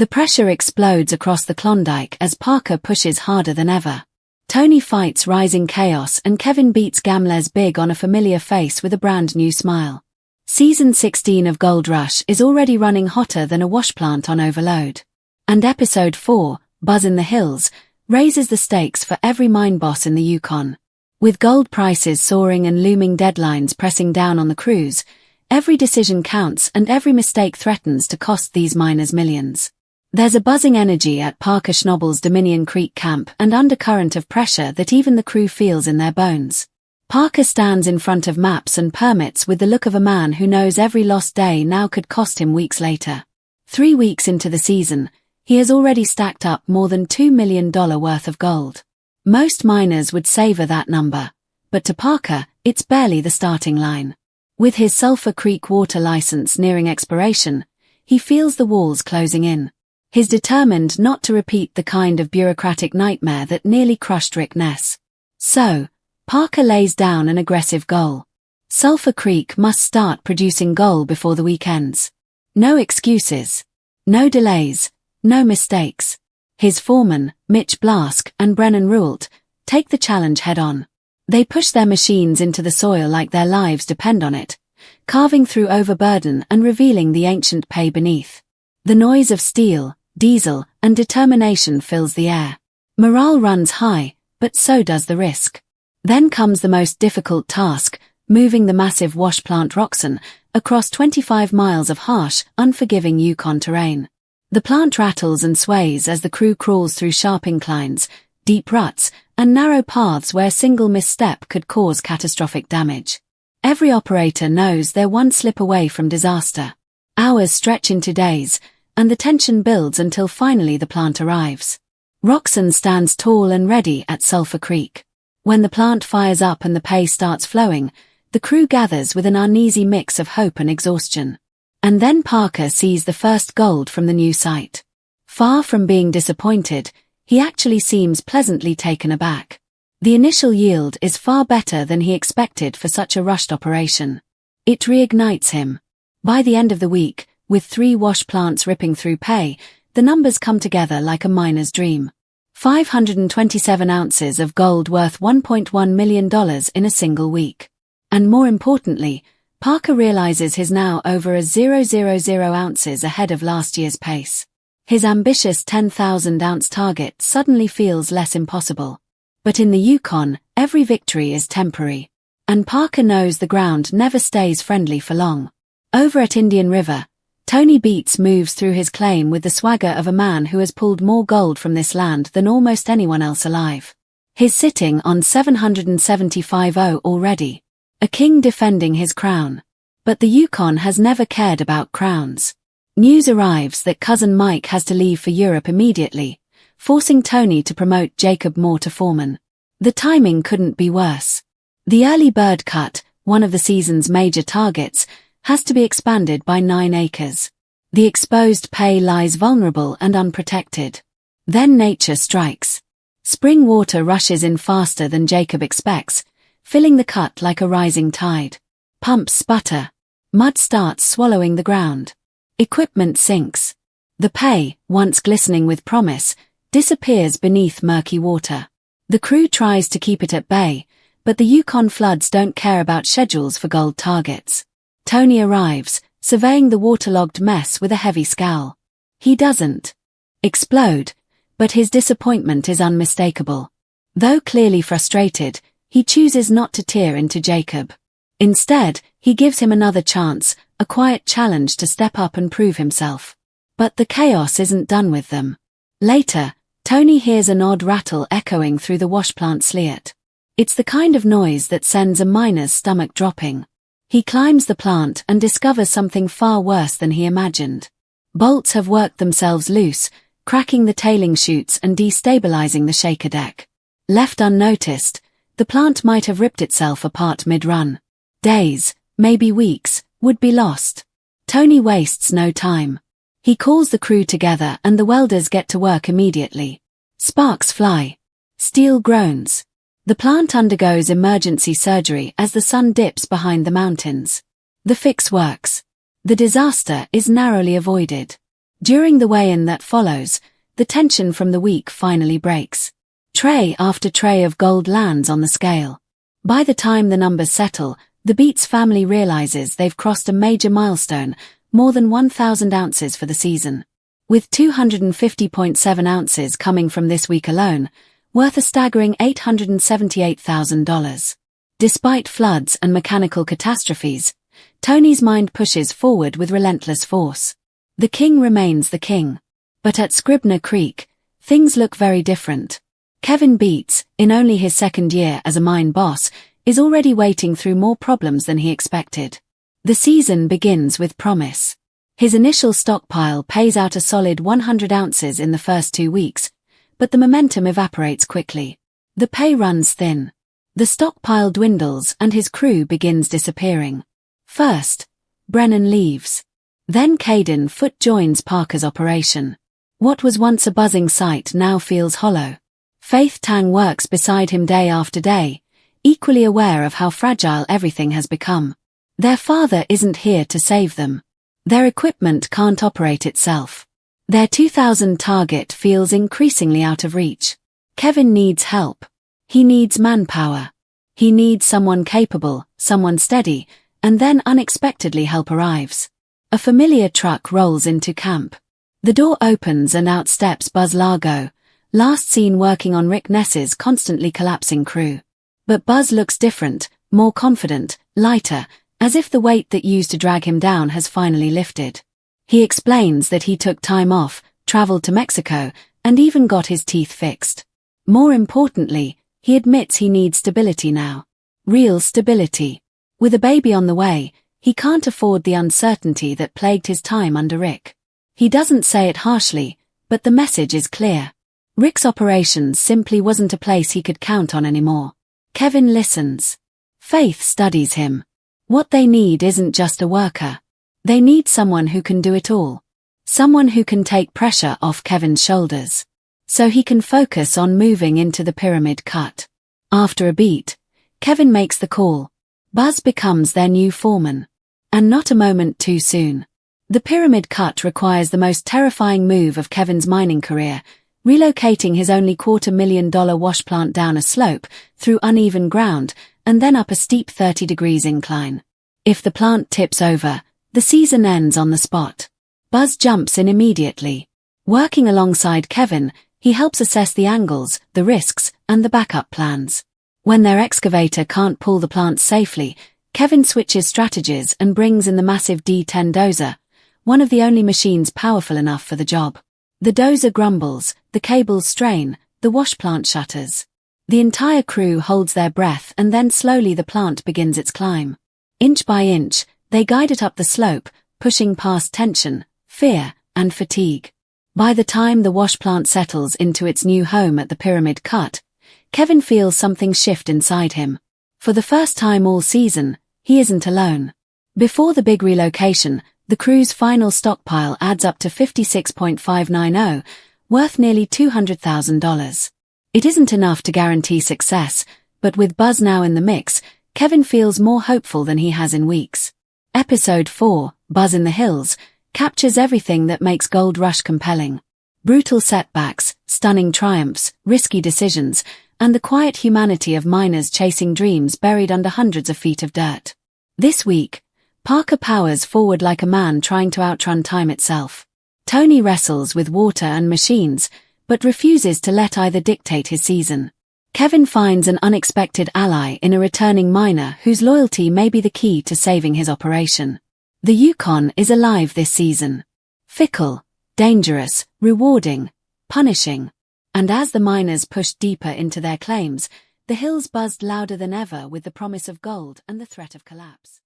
The pressure explodes across the Klondike as Parker pushes harder than ever. Tony fights rising chaos and Kevin beats Gamles Big on a familiar face with a brand new smile. Season 16 of Gold Rush is already running hotter than a wash plant on overload. And Episode 4, Buzz in the Hills, raises the stakes for every mine boss in the Yukon. With gold prices soaring and looming deadlines pressing down on the crews, every decision counts and every mistake threatens to cost these miners millions. There's a buzzing energy at Parker Schnabel's Dominion Creek camp and undercurrent of pressure that even the crew feels in their bones. Parker stands in front of maps and permits with the look of a man who knows every lost day now could cost him weeks later. 3 weeks into the season, he has already stacked up more than $2 million worth of gold. Most miners would savor that number, but to Parker, it's barely the starting line. With his Sulphur Creek water license nearing expiration, he feels the walls closing in. He's determined not to repeat the kind of bureaucratic nightmare that nearly crushed Rick Ness. So, Parker lays down an aggressive goal. Sulphur Creek must start producing gold before the week ends. No excuses. No delays. No mistakes. His foremen, Mitch Blask and Brennan Rualt, take the challenge head-on. They push their machines into the soil like their lives depend on it, carving through overburden and revealing the ancient pay beneath. The noise of steel, diesel, and determination fills the air. Morale runs high, but so does the risk. Then comes the most difficult task, moving the massive wash plant Roxen across 25 miles of harsh, unforgiving Yukon terrain. The plant rattles and sways as the crew crawls through sharp inclines, deep ruts, and narrow paths where a single misstep could cause catastrophic damage. Every operator knows they're one slip away from disaster. Hours stretch into days, and the tension builds until finally the plant arrives. Roxen stands tall and ready at Sulphur Creek. When the plant fires up and the pay starts flowing, the crew gathers with an uneasy mix of hope and exhaustion. And then Parker sees the first gold from the new site. Far from being disappointed, he actually seems pleasantly taken aback. The initial yield is far better than he expected for such a rushed operation. It reignites him. By the end of the week, with 3 wash plants ripping through pay, the numbers come together like a miner's dream. 527 ounces of gold worth $1.1 million in a single week. And more importantly, Parker realizes he's now over 0.000 ounces ahead of last year's pace. His ambitious 10,000-ounce target suddenly feels less impossible. But in the Yukon, every victory is temporary. And Parker knows the ground never stays friendly for long. Over at Indian River, Tony Beats moves through his claim with the swagger of a man who has pulled more gold from this land than almost anyone else alive. He's sitting on 775.0 already. A king defending his crown. But the Yukon has never cared about crowns. News arrives that cousin Mike has to leave for Europe immediately, forcing Tony to promote Jacob Moore to foreman. The timing couldn't be worse. The early bird cut, one of the season's major targets, has to be expanded by 9 acres. The exposed pay lies vulnerable and unprotected. Then nature strikes. Spring water rushes in faster than Jacob expects, filling the cut like a rising tide. Pumps sputter. Mud starts swallowing the ground. Equipment sinks. The pay, once glistening with promise, disappears beneath murky water. The crew tries to keep it at bay, but the Yukon floods don't care about schedules for gold targets. Tony arrives, surveying the waterlogged mess with a heavy scowl. He doesn't explode, but his disappointment is unmistakable. Though clearly frustrated, he chooses not to tear into Jacob. Instead, he gives him another chance, a quiet challenge to step up and prove himself. But the chaos isn't done with them. Later, Tony hears an odd rattle echoing through the wash plant sliot. It's the kind of noise that sends a miner's stomach dropping. He climbs the plant and discovers something far worse than he imagined. Bolts have worked themselves loose, cracking the tailing chutes and destabilizing the shaker deck. Left unnoticed, the plant might have ripped itself apart mid-run. Days, maybe weeks, would be lost. Tony wastes no time. He calls the crew together and the welders get to work immediately. Sparks fly. Steel groans. The plant undergoes emergency surgery as the sun dips behind the mountains. The fix works. The disaster is narrowly avoided. During the weigh-in that follows, the tension from the week finally breaks. Tray after tray of gold lands on the scale. By the time the numbers settle, the Beets family realizes they've crossed a major milestone, more than 1,000 ounces for the season. With 250.7 ounces coming from this week alone, worth a staggering $878,000. Despite floods and mechanical catastrophes, Tony's mind pushes forward with relentless force. The king remains the king. But at Scribner Creek, things look very different. Kevin Beets, in only his second year as a mine boss, is already wading through more problems than he expected. The season begins with promise. His initial stockpile pays out a solid 100 ounces in the first 2 weeks, but the momentum evaporates quickly. The pay runs thin. The stockpile dwindles and his crew begins disappearing. First, Brennan leaves. Then Caden Foot joins Parker's operation. What was once a buzzing site now feels hollow. Faith Tang works beside him day after day, equally aware of how fragile everything has become. Their father isn't here to save them. Their equipment can't operate itself. Their 2,000 target feels increasingly out of reach. Kevin needs help. He needs manpower. He needs someone capable, someone steady, and then unexpectedly help arrives. A familiar truck rolls into camp. The door opens and out steps Buzz Largo, last seen working on Rick Ness's constantly collapsing crew. But Buzz looks different, more confident, lighter, as if the weight that used to drag him down has finally lifted. He explains that he took time off, traveled to Mexico, and even got his teeth fixed. More importantly, he admits he needs stability now. Real stability. With a baby on the way, he can't afford the uncertainty that plagued his time under Rick. He doesn't say it harshly, but the message is clear. Rick's operations simply wasn't a place he could count on anymore. Kevin listens. Faith studies him. What they need isn't just a worker. They need someone who can do it all. Someone who can take pressure off Kevin's shoulders, so he can focus on moving into the pyramid cut. After a beat, Kevin makes the call. Buzz becomes their new foreman. And not a moment too soon. The pyramid cut requires the most terrifying move of Kevin's mining career, relocating his only $250,000 wash plant down a slope, through uneven ground, and then up a steep 30 degrees incline. If the plant tips over, the season ends on the spot. Buzz jumps in immediately. Working alongside Kevin, he helps assess the angles, the risks, and the backup plans. When their excavator can't pull the plant safely, Kevin switches strategies and brings in the massive D10 dozer, one of the only machines powerful enough for the job. The dozer grumbles, the cables strain, the wash plant shutters. The entire crew holds their breath and then slowly the plant begins its climb. Inch by inch, they guide it up the slope, pushing past tension, fear, and fatigue. By the time the wash plant settles into its new home at the pyramid cut, Kevin feels something shift inside him. For the first time all season, he isn't alone. Before the big relocation, the crew's final stockpile adds up to $56.590, worth nearly $200,000. It isn't enough to guarantee success, but with Buzz now in the mix, Kevin feels more hopeful than he has in weeks. Episode 4, Buzz in the Hills, captures everything that makes Gold Rush compelling. Brutal setbacks, stunning triumphs, risky decisions, and the quiet humanity of miners chasing dreams buried under hundreds of feet of dirt. This week, Parker powers forward like a man trying to outrun time itself. Tony wrestles with water and machines, but refuses to let either dictate his season. Kevin finds an unexpected ally in a returning miner whose loyalty may be the key to saving his operation. The Yukon is alive this season. Fickle, dangerous, rewarding, punishing. And as the miners pushed deeper into their claims, the hills buzzed louder than ever with the promise of gold and the threat of collapse.